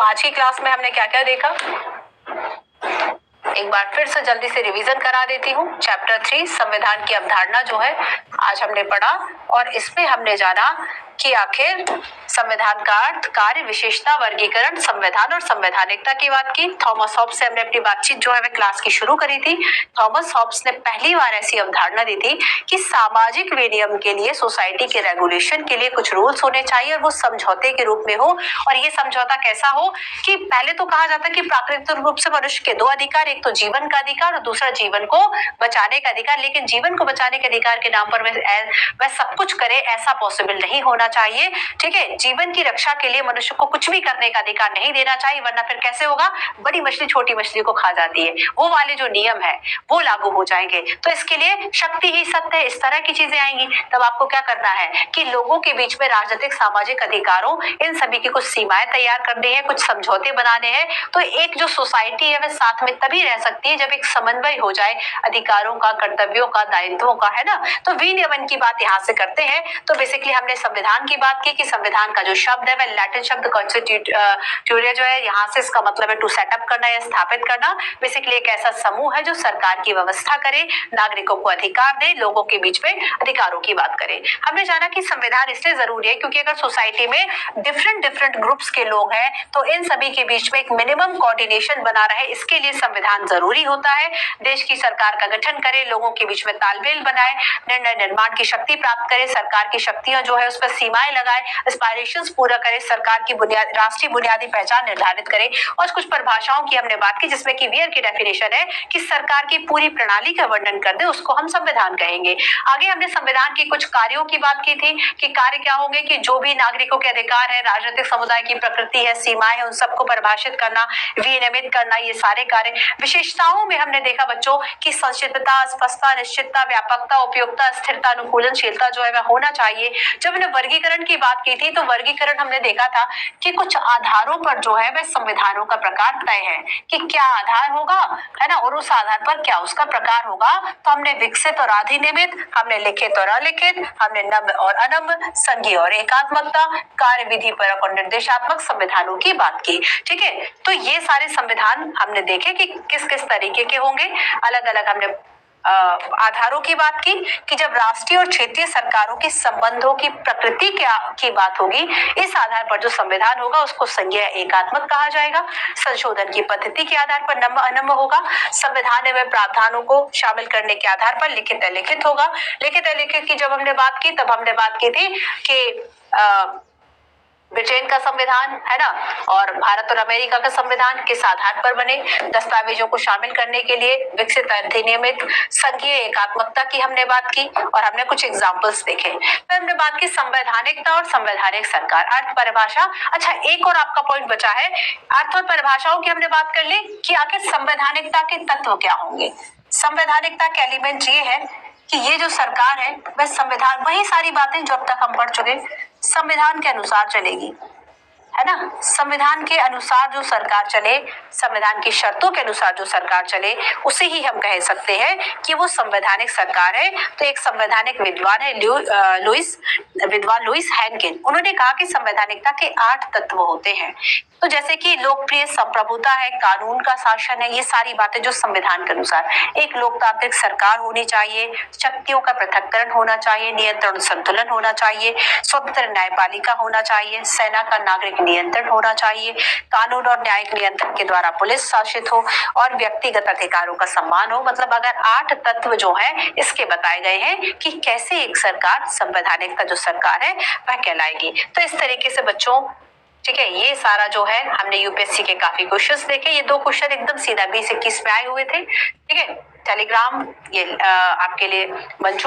आज की क्लास में हमने क्या क्या देखा, एक बार फिर से जल्दी से रिवीजन करा देती हूँ। चैप्टर 3 संविधान की अवधारणा जो है आज हमने पढ़ा और इसमें हमने जाना कि आखिर संविधान का अर्थ, कार्य, विशेषता, वर्गीकरण, संविधान और संवैधानिकता की बात की। थॉमस हॉब्स से हमने अपनी बातचीत जो है वह क्लास की शुरू करी थी। थॉमस हॉब्स ने पहली बार ऐसी अवधारणा दी थी कि सामाजिक विनियम के लिए, सोसाइटी के रेगुलेशन के लिए कुछ रूल्स होने चाहिए और वो समझौते के रूप में हो। और ये समझौता कैसा हो कि पहले तो कहा जाता है कि प्राकृतिक रूप से मनुष्य के दो अधिकार, एक तो जीवन का अधिकार और दूसरा जीवन को बचाने का अधिकार, लेकिन जीवन को बचाने के अधिकार के नाम पर वह सब कुछ करे, ऐसा पॉसिबल नहीं होना चाहिए। ठीक है, जीवन की रक्षा के लिए मनुष्य को कुछ भी करने का अधिकार नहीं देना चाहिए, वरना फिर कैसे होगा, बड़ी मछली छोटी मछली को खा जाती है, वो वाले जो नियम है वो लागू हो जाएंगे। तो इसके लिए शक्ति ही सत्य है, इस तरह की चीजें आएंगी। तब आपको क्या करना है कि लोगों के बीच में राजनीतिक, सामाजिक अधिकारों, इन सभी की कुछ सीमाएं तैयार करनी है, कुछ समझौते बनाने हैं। तो एक जो सोसाइटी है वह साथ में तभी रह सकती है जब एक समन्वय हो जाए अधिकारों का, कर्तव्यों का, दायित्वों का, है ना। तो विनियमन की बात यहाँ से करते हैं। तो बेसिकली हमने संविधान की बात की कि संविधान का जो शब्द है वह लैटिन शब्द कॉन्स्टिट्यूटोरिया जो है, यहाँ से इसका मतलब है टू सेटअप करना या स्थापित करना। बेसिकली एक ऐसा समूह है जो सरकार की व्यवस्था करे, नागरिकों को अधिकार दे, लोगों के बीच में अधिकारों की बात करे। हमने जाना कि संविधान इसलिए जरूरी है क्योंकि अगर सोसाइटी में डिफरेंट ग्रुप्स के लोग हैं तो इन सभी के बीच में एक मिनिमम कोऑर्डिनेशन बना रहे, इसके लिए संविधान जरूरी होता है। देश की सरकार का गठन करे, लोगों के बीच में तालमेल बनाए, निर्णय निर्माण की शक्ति प्राप्त करे, सरकार की शक्तियां जो है उस पर सीमाएं लगाए, एस्पायरेशंस पूरा करे, सरकार की राष्ट्रीय बुनियादी पहचान निर्धारित करे। और कुछ परिभाषाओं की हमने बात की जिसमें कि वेयर की डेफिनेशन है कि सरकार की पूरी प्रणाली का वर्णन कर दे, उसको हम संविधान कहेंगे। आगे हमने संविधान के कुछ कार्यों की बात की थी कि कार्य क्या होंगे कि जो भी नागरिकों के अधिकार है, राजनीतिक समुदाय की प्रकृति है, सीमाएं है, उन सबको परिभाषित करना, विनियमित करना, ये सारे कार्य। विशेषताओं में हमने देखा बच्चों की संक्षिप्तता, स्पष्टता, निश्चितता, व्यापकता, उपयोगिता, स्थिरता, अनुकूलनशीलता जो है वह होना चाहिए। जब हमने वर्गीकरण की बात की थी तो वर्गीकरण हमने देखा था कि कुछ आधारों पर जो है वह संविधानों का प्रकार तय है कि क्या आधार होगा, है ना, और उस आधार पर क्या उसका प्रकार होगा। तो हमने विकसित और अधिनियमित, हमने लिखित और अलिखित, हमने नम्य और अनम्य, संघीय और एकात्मकता, कार्य विधि परक और निर्देशात्मक संविधानों की बात की। ठीक है, तो ये सारे संविधान हमने देखे कि किस किस तरीके के होंगे। अलग अलग हमने आधारों की बात की कि जब राष्ट्रीय और क्षेत्रीय सरकारों के संबंधों की प्रकृति की बात होगी, इस आधार पर जो संविधान होगा उसको संघीय एकात्मक कहा जाएगा। संशोधन की पद्धति के आधार पर नम्य अनम्य होगा। संविधान में प्रावधानों को शामिल करने के आधार पर लिखित अलिखित होगा। लिखित अलिखित की जब हमने बात की तब हमने बात की थी कि ब्रिटेन का संविधान, है ना, और भारत और अमेरिका का संविधान किस आधार पर बने, दस्तावेजों को शामिल करने के लिए विकसित, अधिनियमित, संघीय एकात्मकता की हमने बात की और हमने कुछ एग्जांपल्स देखे। फिर हमने बात की संवैधानिकता और संवैधानिक सरकार, अर्थ, परिभाषा। अच्छा, एक और आपका पॉइंट बचा है, अर्थ और परिभाषाओं की हमने बात कर ली कि आखिर संवैधानिकता के तत्व क्या होंगे। संवैधानिकता के एलिमेंट ये है कि ये जो सरकार है वह संविधान, वही सारी बातें जो अब तक हम पढ़ चुके, संविधान के अनुसार चलेगी, है ना। संविधान के अनुसार जो सरकार चले, संविधान की शर्तों के अनुसार जो सरकार चले, उसे ही हम कह सकते हैं कि वो संवैधानिक सरकार है। तो एक संवैधानिक विद्वान है लुईस हैनकिन, उन्होंने कहा कि संवैधानिकता के 8 तत्व होते हैं। तो जैसे कि लोकप्रिय संप्रभुता है, कानून का शासन है, ये सारी बातें जो संविधान के अनुसार, एक लोकतांत्रिक सरकार होनी चाहिए, शक्तियों का पृथक्करण होना चाहिए, नियंत्रण संतुलन होना चाहिए, स्वतंत्र न्यायपालिका होना चाहिए, सेना का नागरिक नियंत्रण होना चाहिए, कानून और न्यायिक नियंत्रण के द्वारा पुलिस शासित हो और व्यक्तिगत अधिकारों का सम्मान हो। मतलब अगर 8 तत्व जो है इसके बताए गए हैं कि कैसे एक सरकार, संवैधानिक का जो सरकार है वह कहलाएगी। तो इस तरीके से बच्चों, ठीक है, ये सारा जो है हमने यूपीएससी के काफी क्वेश्चंस देखे। ये 2 क्वेश्चन एकदम सीधा 20-21 में आए हुए थे। ठीक है, टेलीग्राम ये आपके लिए मंजूर